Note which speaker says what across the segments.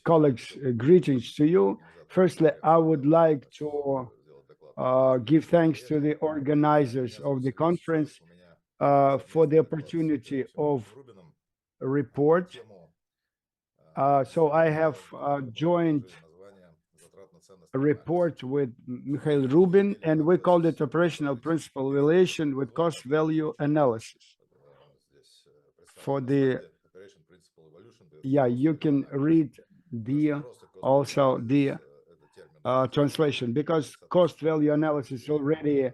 Speaker 1: Colleagues, greetings to you. Firstly, I would like to give thanks to the organizers of the conference for the opportunity of a report. So I have joined a report with Mikhail Rubin, and we called it Operational Principle Relation with Cost Value Analysis. For the, you can read also the translation, because cost value analysis is already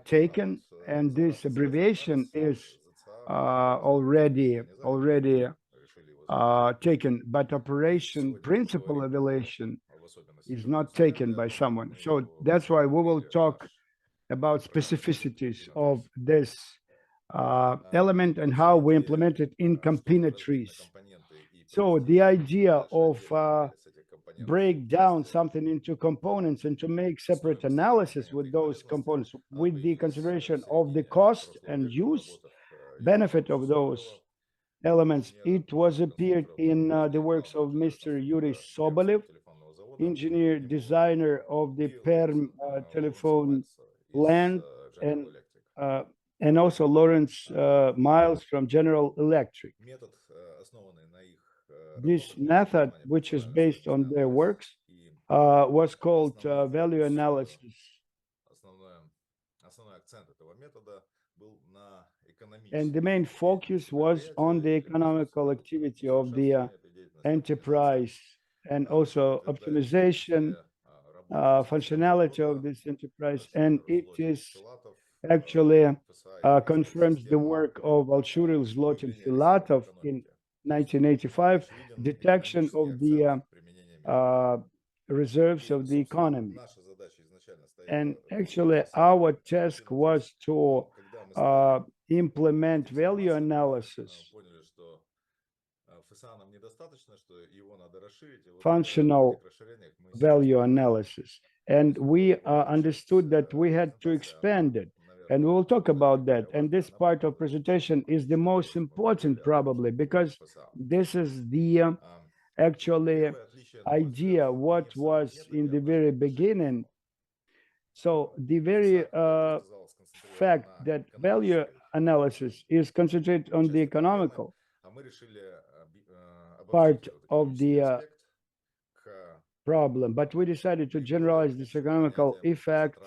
Speaker 1: taken, and this abbreviation is already taken, but operation principle evaluation is not taken by someone. So that's why we will talk about specificities of this element and how we implement it in combinatories. So the idea of break down something into components and to make separate analysis with those components with the consideration of the cost and use benefit of those elements. It was appeared in the works of Mr. Yuri Sobolev, engineer designer of the Perm telephone land, and also Lawrence Miles from General Electric. This method, which is based on their works, was called value analysis. And the main focus was on the economical activity of the enterprise, and also optimization, functionality of this enterprise. And it is actually confirms the work of Alshuril, Zlot, and Filatov in 1985, detection of the reserves of the economy. And actually, our task was to implement value analysis, functional value analysis. And we understood that we had to expand it. And we will talk about that. And this part of presentation is the most important, probably, because this is the actually idea what was in the very beginning. So the very fact that value analysis is concentrated on the economical part of the problem, but we decided to generalize this economical effect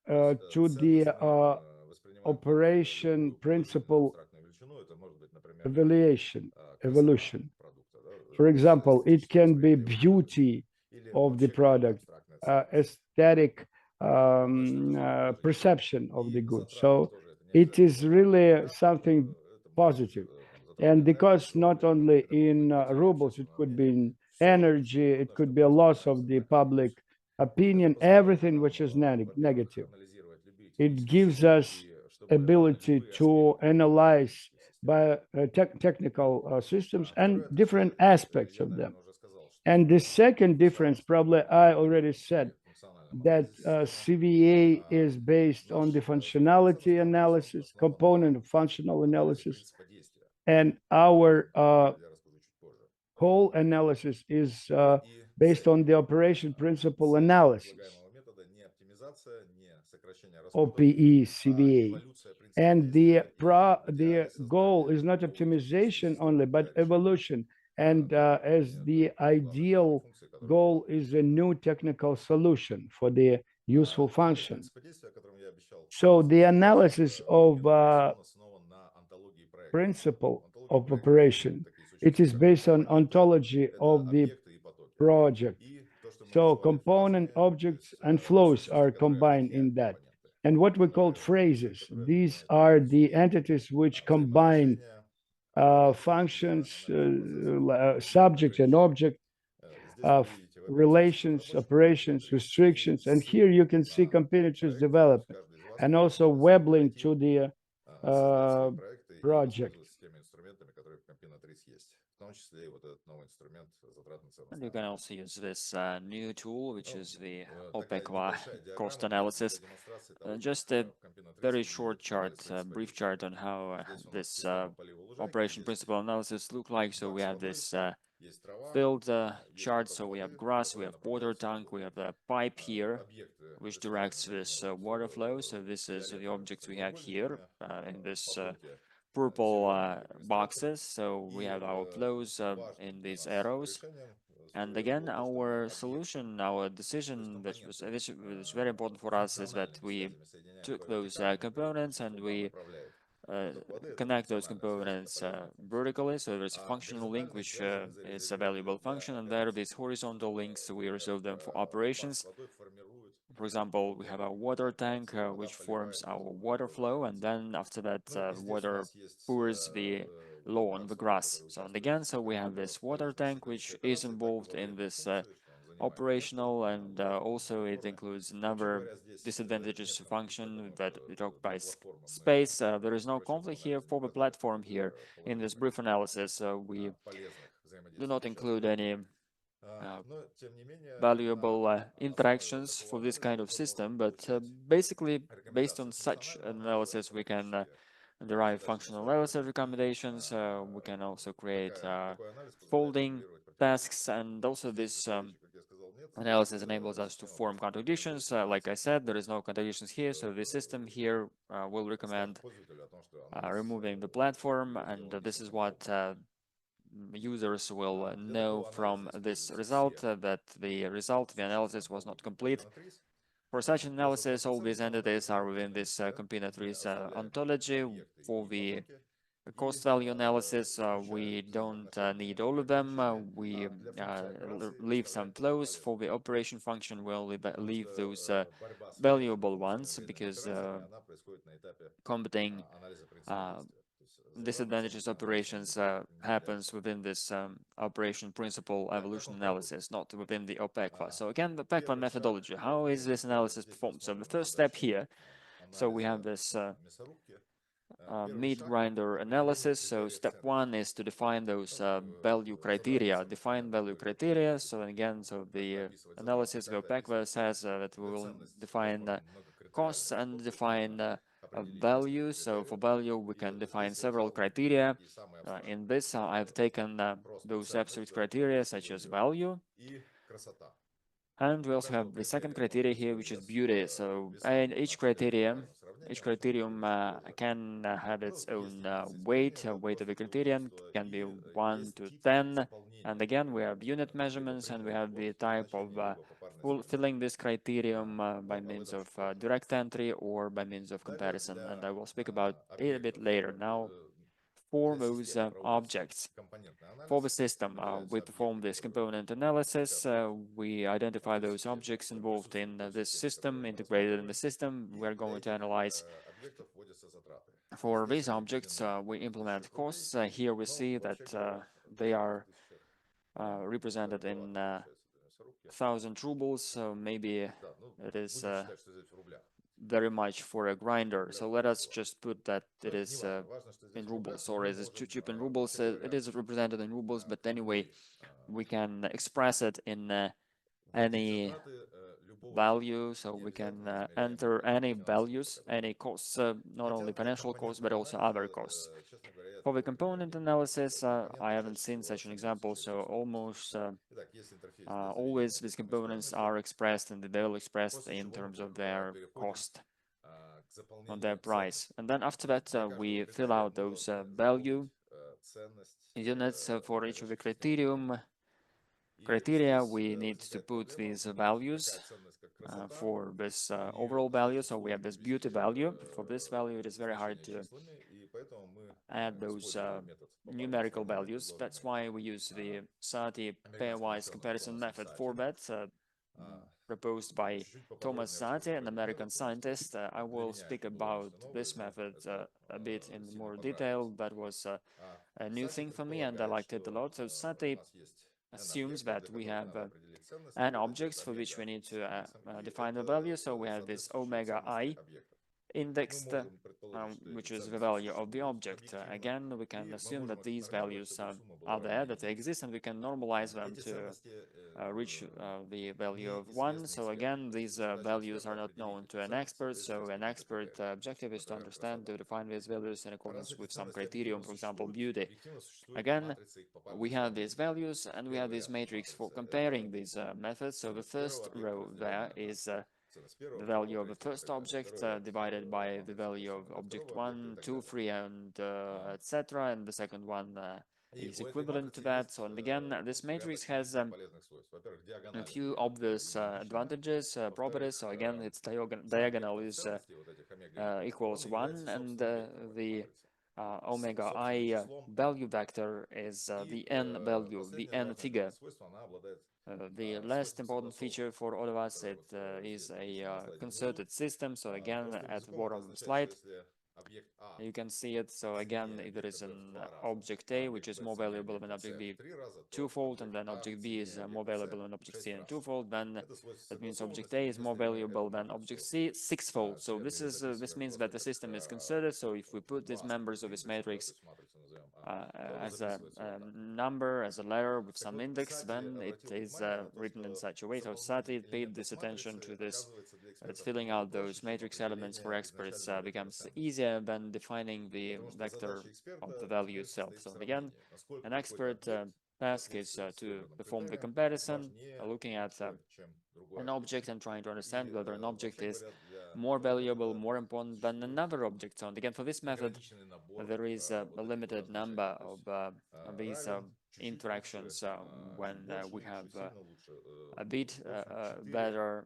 Speaker 1: to the operation principle evolution. For example, it can be beauty of the product, aesthetic perception of the good. So it is really something positive. And because not only in rubles, it could be in energy, it could be a loss of the public opinion, everything which is negative. It gives us ability to analyze by technical systems and different aspects of them. And the second difference, probably I already said, that CVA is based on the functionality analysis, component of functional analysis, and our whole analysis is based on the operation principle analysis, OPECVA. And the goal is not optimization only, but evolution. And as the ideal goal is a new technical solution for the useful function. So the analysis of principle of operation, it is based on ontology of the project. So component, objects, and flows are combined in that. And what we call phrases, these are the entities which combine functions, subject and object, relations, operations, restrictions. And here you can see combinatories development, and also web link to the project.
Speaker 2: And you can also use this new tool, which is the OPECVA cost analysis. Just a very short chart, brief chart on how this operation principle analysis look like. So we have this field chart. So we have grass, we have water tank, we have a pipe here, which directs this water flow. So this is the objects we have here in this purple boxes. So we have our flows in these arrows. And again, our solution, our decision that was this was very important for us is that we took those components and we uh, connect those components vertically. So there's a functional link, which is a valuable function, and there are these horizontal links. So we reserve them for operations. For example, we have a water tank, which forms our water flow, and then after that, water pours the lawn, the grass. So and again, so we have this water tank, which is involved in this operational, and also it includes another disadvantageous function that occupies space. There is no conflict here for the platform here in this brief analysis. We do not include any valuable interactions for this kind of system, but basically based on such analysis we can derive functional analysis recommendations. We can also create folding tasks, and also this analysis enables us to form contradictions. Like I said, there is no contradictions here, so the system here will recommend removing the platform, and this is what users will know from this result, that the result, the analysis was not complete. For such analysis, all these entities are within this combinatorics ontology. For the cost value analysis, we don't need all of them. We leave some flows. For the operation function, we'll leave those valuable ones, because combating disadvantages operations happens within this operation principle evolution analysis, not within the OPECVA. So again, the OPECVA methodology, how is this analysis performed? So the first step here, so we have this meat grinder analysis. So step one is to define those value criteria, define value criteria. So again, so the analysis of OPECVA says that we will define costs and define value. So for value, we can define several criteria. In this, I've taken those absolute criteria such as value. And we also have the second criteria here, which is beauty. So and each criterion can have its own weight. Weight of the criterion can be 1 to 10. And again, we have unit measurements, and we have the type of fulfilling this criterion by means of direct entry or by means of comparison. And I will speak about it a bit later. Now, for those objects, for the system, we perform this component analysis. We identify those objects involved in this system, integrated in the system. We're going to analyze for these objects. We implement costs. Here we see that they are represented in 1,000 rubles. So maybe it is very much for a grinder. So let us just put that it is in rubles, or is it cheap in rubles? It is represented in rubles, but anyway, we can express it in any value. So we can enter any values, any costs, not only financial costs, but also other costs. For the component analysis, I haven't seen such an example, so almost always these components are expressed, and they will expressed in terms of their cost on their price. And then after that, we fill out those value units for each of the criteria. We need to put these values for this overall value. So we have this beauty value. For this value, it is very hard to add those numerical values. That's why we use the Sati pairwise comparison method for that, proposed by Thomas Sati, an American scientist. I will speak about this method a bit in more detail. That was a new thing for me, and I liked it a lot. So Sati assumes that we have an object for which we need to define the value. So we have this omega I indexed, which is the value of the object. Again, we can assume that these values are there, that they exist, and we can normalize them to reach the value of 1. So again, these values are not known to an expert. So an expert objective is to understand, to define these values in accordance with some criterion, for example, beauty. Again, we have these values and we have this matrix for comparing these methods. So the first row there is the value of the first object divided by the value of object 1, 2, 3, and etc. And the second one is equivalent to that. So, and again, this matrix has a few obvious advantages, properties. So again, its diagonal is equals 1, and the omega I value vector is the n value, the n figure. The last important feature for all of us, it is a concerted system. So again, at the bottom of the slide, you can see it. So again, if there is an object A, which is more valuable than object B twofold, and then object B is more valuable than object C and twofold, then that means object A is more valuable than object C sixfold. So this means that the system is concerted. So if we put these members of this matrix as a number, as a letter with some index, then it is written in such a way. So Sati paid this attention to this. It's filling out those matrix elements for experts becomes easier than defining the vector of the value itself. So again, an expert task is to perform the comparison, looking at an object and trying to understand whether an object is more valuable, more important than another object. So, and again, for this method, there is a limited number of these interactions when we have a bit better,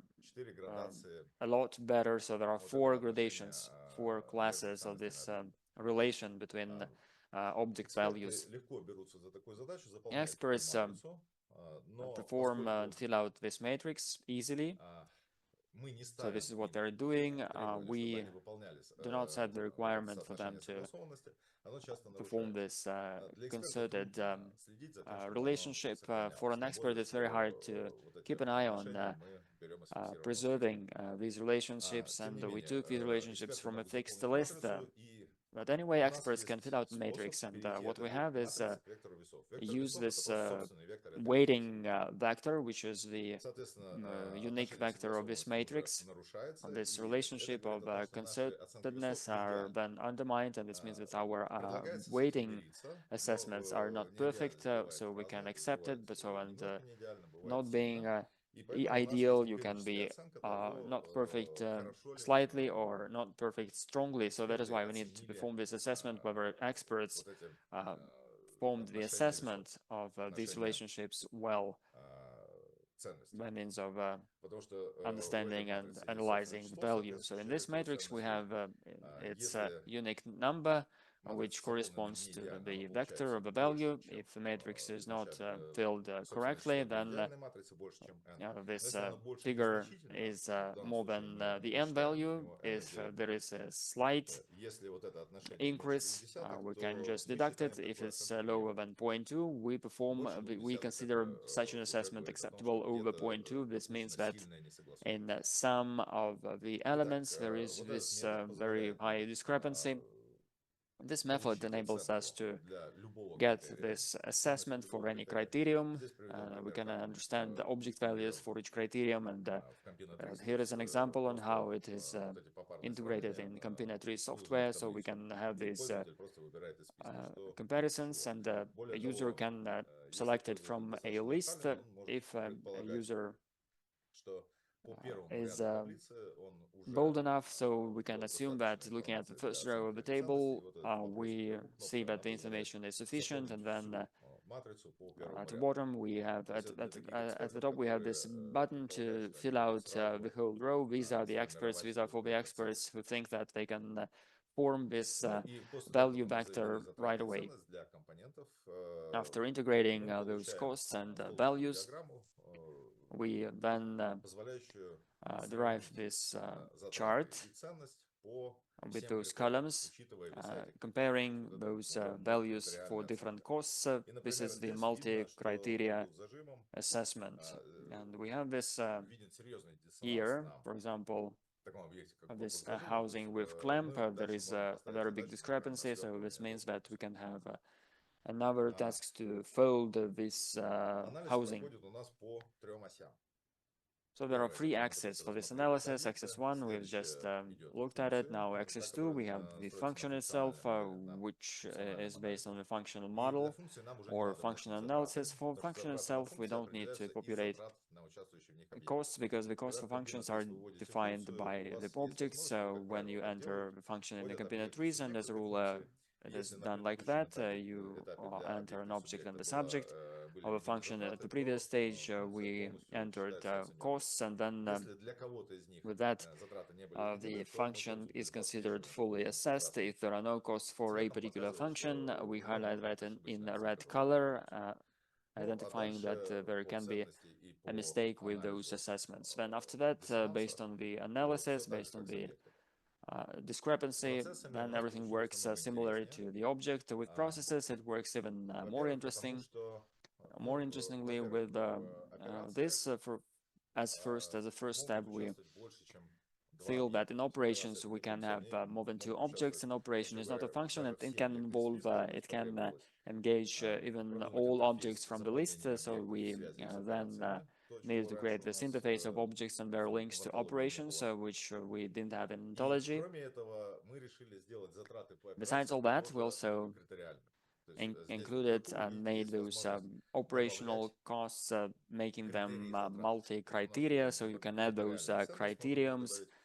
Speaker 2: a lot better. So there are 4 gradations, 4 classes of this relation between object values. Experts perform and fill out this matrix easily. So this is what they're doing. We do not set the requirement for them to perform this concerted relationship. For an expert, it's very hard to keep an eye on preserving these relationships, and we took these relationships from a fixed list. But anyway, experts can fill out the matrix, and what we have is use this weighting vector, which is the unique vector of this matrix. This relationship of concertedness are then undermined, and this means that our weighting assessments are not perfect, so we can accept it, but so and not being ideal, you can be not perfect slightly or not perfect strongly. So that is why we need to perform this assessment, whether experts formed the assessment of these relationships well by means of understanding and analyzing the value. So in this matrix we have its unique number, which corresponds to the vector of a value. If the matrix is not filled correctly, then this figure is more than the n value. If there is a slight increase, we can just deduct it. If it's lower than 0.2, we consider such an assessment acceptable over 0.2. This means that in some of the elements there is this very high discrepancy. This method enables us to get this assessment for any criterion. We can understand the object values for each criterion, and here is an example on how it is integrated in combinatory software. So we can have these comparisons, and a user can select it from a list. If a user is bold enough, so we can assume that looking at the first row of the table, we see that the information is sufficient, and then at the bottom we have at the top we have this button to fill out the whole row. These are the experts. These are for the experts who think that they can form this value vector right away. After integrating those costs and values, we then derive this chart with those columns, comparing those values for different costs. This is the multi-criteria assessment. And we have this here, for example, this housing with clamp, there is a very big discrepancy. So this means that we can have another task to fold this housing. So there are three axes for this analysis. Axis 1, we've just looked at it. Now axis 2, we have the function itself, which is based on the functional model or functional analysis. For function itself, we don't need to populate costs because the costs for functions are defined by the objects. So when you enter the function in the component trees, and as a rule, it is done like that. You enter an object and the subject of a function. At the previous stage, we entered costs, and then with that, the function is considered fully assessed. If there are no costs for a particular function, we highlight that in a red color, identifying that there can be a mistake with those assessments. Then after that, based on the analysis, based on the discrepancy, then everything works similarly to the object. With processes, it works even more interestingly with this. As a first step, we feel that in operations we can have more than two objects. An operation is not a function, and it can involve, it can engage even all objects from the list. So we then needed to create this interface of objects and their links to operations, which we didn't have in ontology. Besides all that, we also included and made those operational costs, making them multi-criteria, so you can add those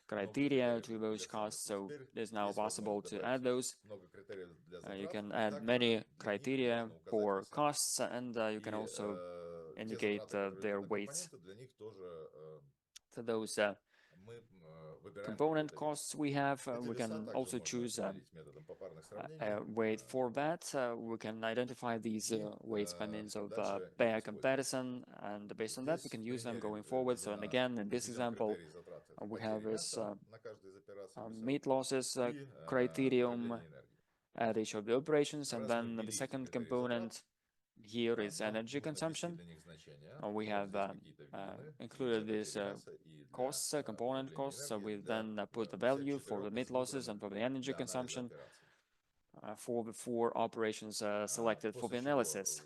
Speaker 2: criteria to those costs. So it's now possible to add those. You can add many criteria for costs, and you can also indicate their weights. For those component costs we have, we can also choose a weight for that. We can identify these weights by means of pair comparison, and based on that we can use them going forward. So, and again, in this example, we have this meat losses criterion at each of the operations, and then the second component here is energy consumption. We have included these costs, component costs, so we then put the value for the meat losses and for the energy consumption for the four operations selected for the analysis.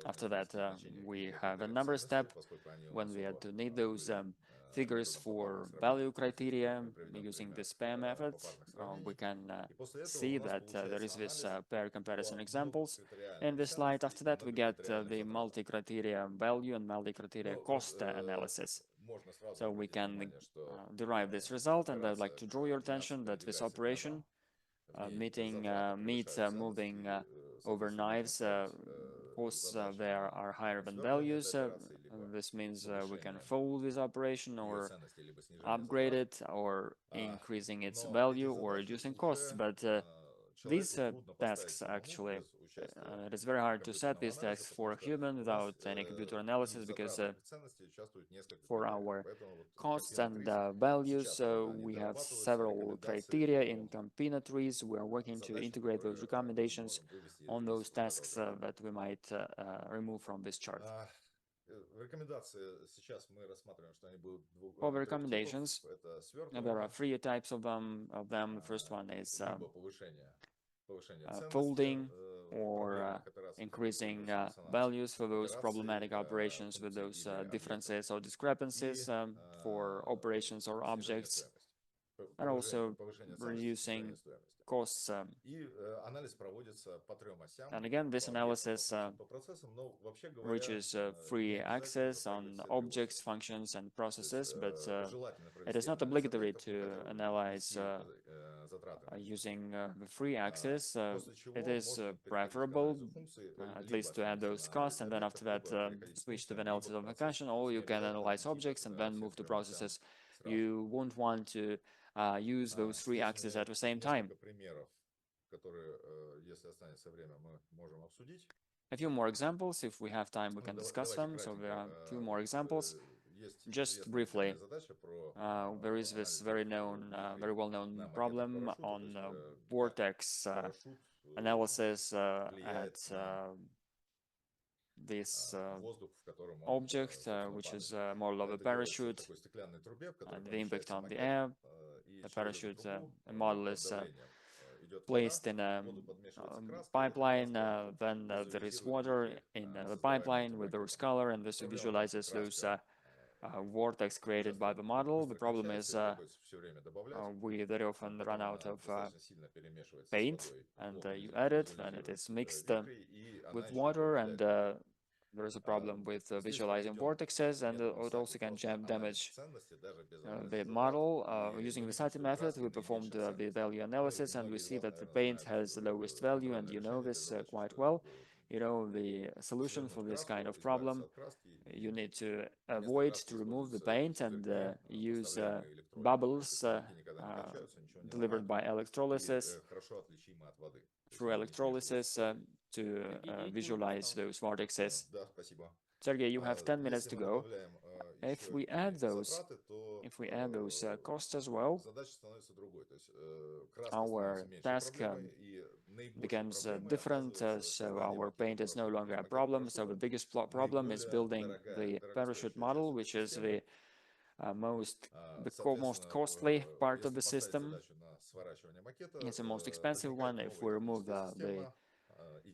Speaker 2: After that, we have another step when we had to need those figures for value criteria using the pair method. We can see that there is this pair comparison examples in this slide. After that, we get the multi-criteria value and multi-criteria cost analysis. So we can derive this result, and I'd like to draw your attention that this operation meat moving over knives, costs there are higher than values. This means we can fold this operation or upgrade it, or increasing its value or reducing costs. But these tasks actually, it is very hard to set these tasks for a human without any computer analysis, because for our costs and values, we have several criteria in combinatories. We are working to integrate those recommendations on those tasks that we might remove from this chart. For the recommendations, there are three types of them. The first one is folding or increasing values for those problematic operations with those differences or discrepancies for operations or objects, and also reducing costs. And again, this analysis reaches three axes on objects, functions, and processes, but it is not obligatory to analyze using the three axes. It is preferable at least to add those costs, and then after that switch to the analysis of the function, or you can analyze objects and then move to processes. You won't want to use those three axes at the same time. A few more examples, if we have time we can discuss them. So there are a few more examples. Just briefly, there is this very well-known problem on vortex analysis at this object, which is more of a parachute, and the impact on the air. The parachute model is placed in a pipeline, then there is water in the pipeline with those color, and this visualizes those vortex created by the model. The problem is we very often run out of paint, and you add it, and it is mixed with water, and there is a problem with visualizing vortexes, and it also can damage the model. Using the SATI method, we performed the value analysis, and we see that the paint has the lowest value, and you know this quite well. You know the solution for this kind of problem. You need to avoid to remove the paint and use bubbles delivered by electrolysis through electrolysis to visualize those vortexes. Sergey, you have 10 minutes to go. If we add those costs as well, our task becomes different, so our paint is no longer a problem. So the biggest problem is building the parachute model, which is the most costly part of the system. It's the most expensive one. If we remove the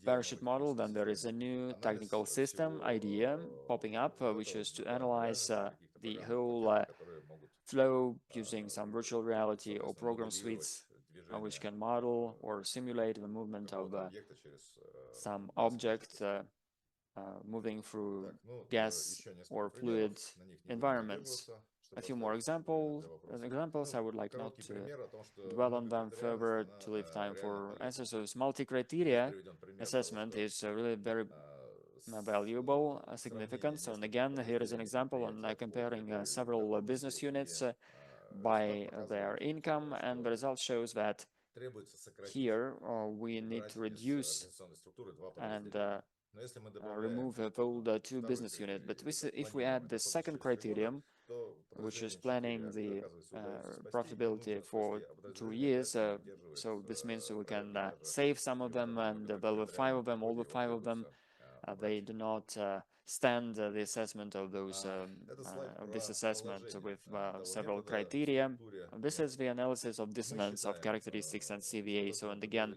Speaker 2: parachute model, then there is a new technical system idea popping up, which is to analyze the whole flow using some virtual reality or program suites, which can model or simulate the movement of some object moving through gas or fluid environments. A few more examples. I would like not to dwell on them further to leave time for answers. So this multi-criteria assessment is really very valuable, significant. So and again, here is an example on comparing several business units by their income, and the result shows that here we need to reduce and remove the two business units. But if we add the second criterion, which is planning the profitability for 2 years, so this means we can save some of them, and well, the five of them, all the five of them, they do not stand the assessment of those of this assessment with several criteria. This is the analysis of dissonance of characteristics and CVA. So, and again,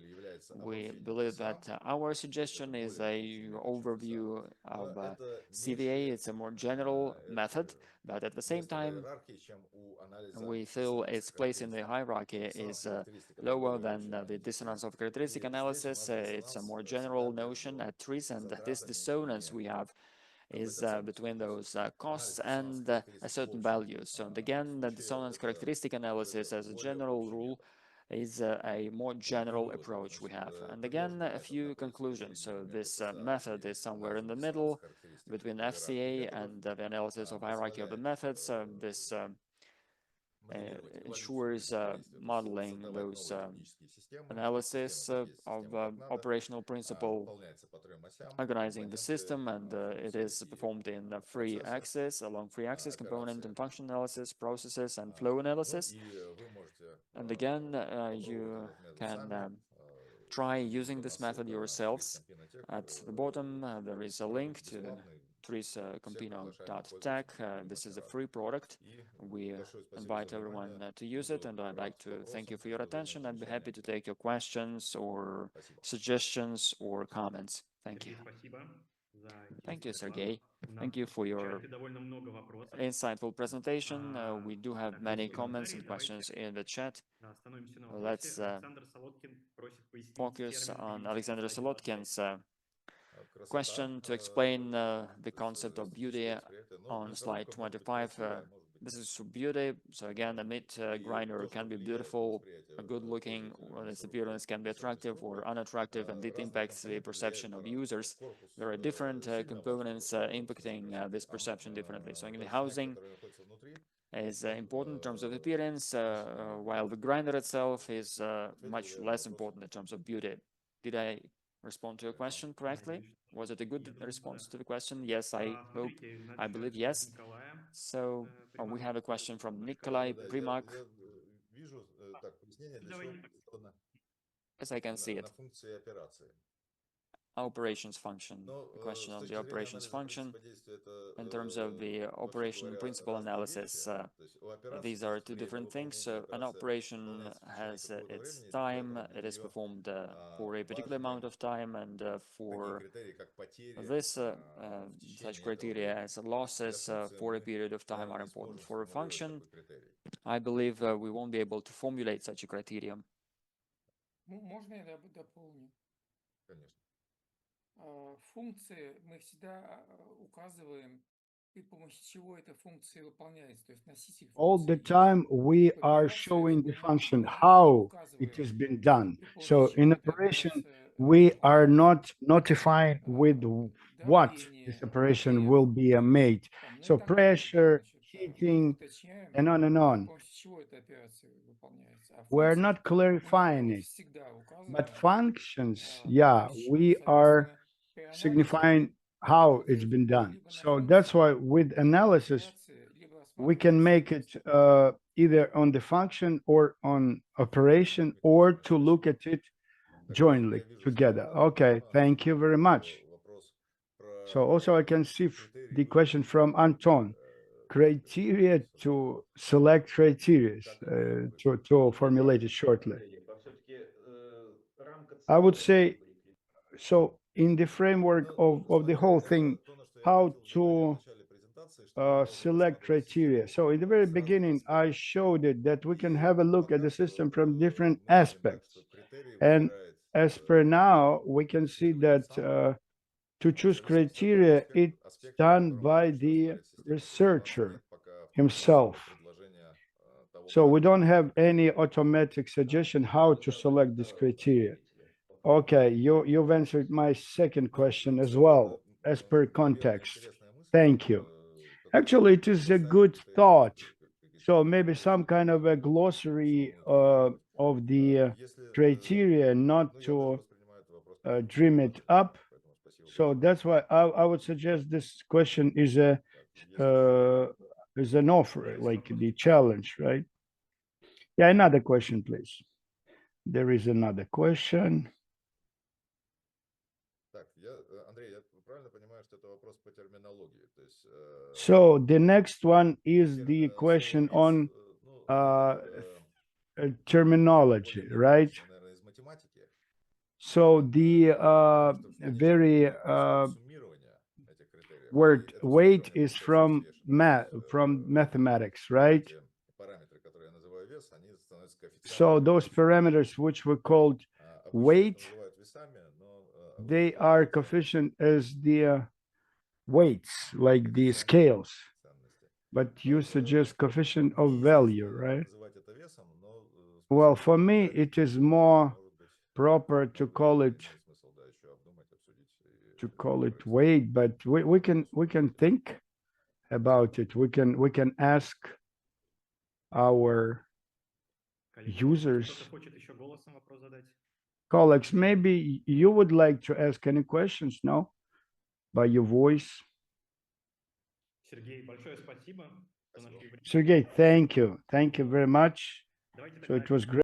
Speaker 2: we believe that our suggestion is a overview of CVA. It's a more general method, but at the same time, we feel its place in the hierarchy is lower than the dissonance of characteristic analysis. It's a more general notion at risk, and this dissonance we have is between those costs and a certain values. So and again, the dissonance characteristic analysis as a general rule is a more general approach we have. And again, a few conclusions. So this method is somewhere in the middle between FCA and the analysis of hierarchy of the methods. This ensures modeling those analysis of operational principle, organizing the system, and it is performed in free axis, along free axis component and function analysis, processes, and flow analysis. And again, you can try using this method yourselves. At the bottom, there is a link to triscampino.tech. This is a free product. We invite everyone to use it, and I'd like to thank you for your attention. I'd be happy to take your questions or suggestions or comments. Thank you. Thank you, Sergey. Thank you for your insightful presentation. We do have many comments and questions in the chat. Let's focus on Alexander Solotkin's question to explain the concept of beauty on slide 25. This is beauty. So again, a meat grinder can be beautiful, good looking, or its appearance can be attractive or unattractive, and it impacts the perception of users. There are different components impacting this perception differently. So in the housing is important in terms of appearance, while the grinder itself is much less important in terms of beauty. Did I respond to your question correctly? Was it a good response to the question? Yes, I hope, I believe yes. So we have a question from Nikolai Primak. As I can see it. operations function, the question of the operations function. In terms of the operation principle analysis, these are two different things. So an operation has its time, it is performed for a particular amount of time, and for this, such criteria as losses for a period of time are important. For a function, I believe we won't be able to formulate such a criterion.
Speaker 3: Можно я дополню?
Speaker 4: Конечно.
Speaker 3: Функции мы всегда указываем, и с помощью чего эта функция выполняется. То есть носитель
Speaker 1: All the
Speaker 3: функции
Speaker 1: time we
Speaker 3: в
Speaker 1: are
Speaker 3: операции
Speaker 1: showing the
Speaker 3: мы
Speaker 1: function
Speaker 3: мы
Speaker 1: how it
Speaker 3: указываем,
Speaker 1: has been done.
Speaker 3: при помощи
Speaker 1: So
Speaker 3: чего
Speaker 1: in
Speaker 3: эта
Speaker 1: operation,
Speaker 3: операция
Speaker 1: we are
Speaker 3: выполняется.
Speaker 1: not notifying with what this
Speaker 3: Давление,
Speaker 1: operation will be made.
Speaker 3: там, ну и
Speaker 1: So
Speaker 3: так далее.
Speaker 1: pressure,
Speaker 3: Значит, мы
Speaker 1: heating,
Speaker 3: уточняем,
Speaker 1: and on and
Speaker 3: при
Speaker 1: on.
Speaker 3: помощи чего эта операция выполняется. А
Speaker 1: We're
Speaker 3: функции
Speaker 1: not
Speaker 3: мы
Speaker 1: clarifying it,
Speaker 3: всегда
Speaker 1: but
Speaker 3: указываем,
Speaker 1: functions,
Speaker 3: при
Speaker 1: yeah,
Speaker 3: помощи чего,
Speaker 1: we are
Speaker 3: соответственно, при анализе
Speaker 1: signifying how it's
Speaker 3: указывать
Speaker 1: been done.
Speaker 3: либо на
Speaker 1: So that's
Speaker 3: функции,
Speaker 1: why with
Speaker 3: либо на
Speaker 1: analysis,
Speaker 3: операции, либо
Speaker 1: we
Speaker 3: рассматривать
Speaker 1: can
Speaker 3: их
Speaker 1: make it
Speaker 3: совместно.
Speaker 1: either on the function or on operation, or to look at it jointly together. Okay, thank you very much. So also I can see the question from Anton. Criteria to select criteria, to formulate it shortly. I would say, so in the framework of the whole thing, how to select criteria. So in the very beginning, I showed it that we can have a look at the system from different aspects. And as per now, we can see that to choose criteria, it's done by the researcher himself. So we don't have any automatic suggestion how to select this criteria. Okay, you've answered my second question as well, as per context. Thank you. Actually, it is a good thought. So maybe some kind of a glossary of the criteria, not to dream it up. So that's why I would suggest this question is an offer, like the challenge, right? Yeah, another question, please. There is another question. So the next one is the question on terminology, right? So the very word weight is from mathematics, right? So those parameters which were called weight, they are coefficient as the weights, like the scales. But you suggest coefficient of value, right? Well, for me, it is more proper to call it weight, but we can think about it. We can ask our users. Colleagues, maybe you would like to ask any questions, no? By your voice. Sergey, thank you. Thank you very much. So it was great.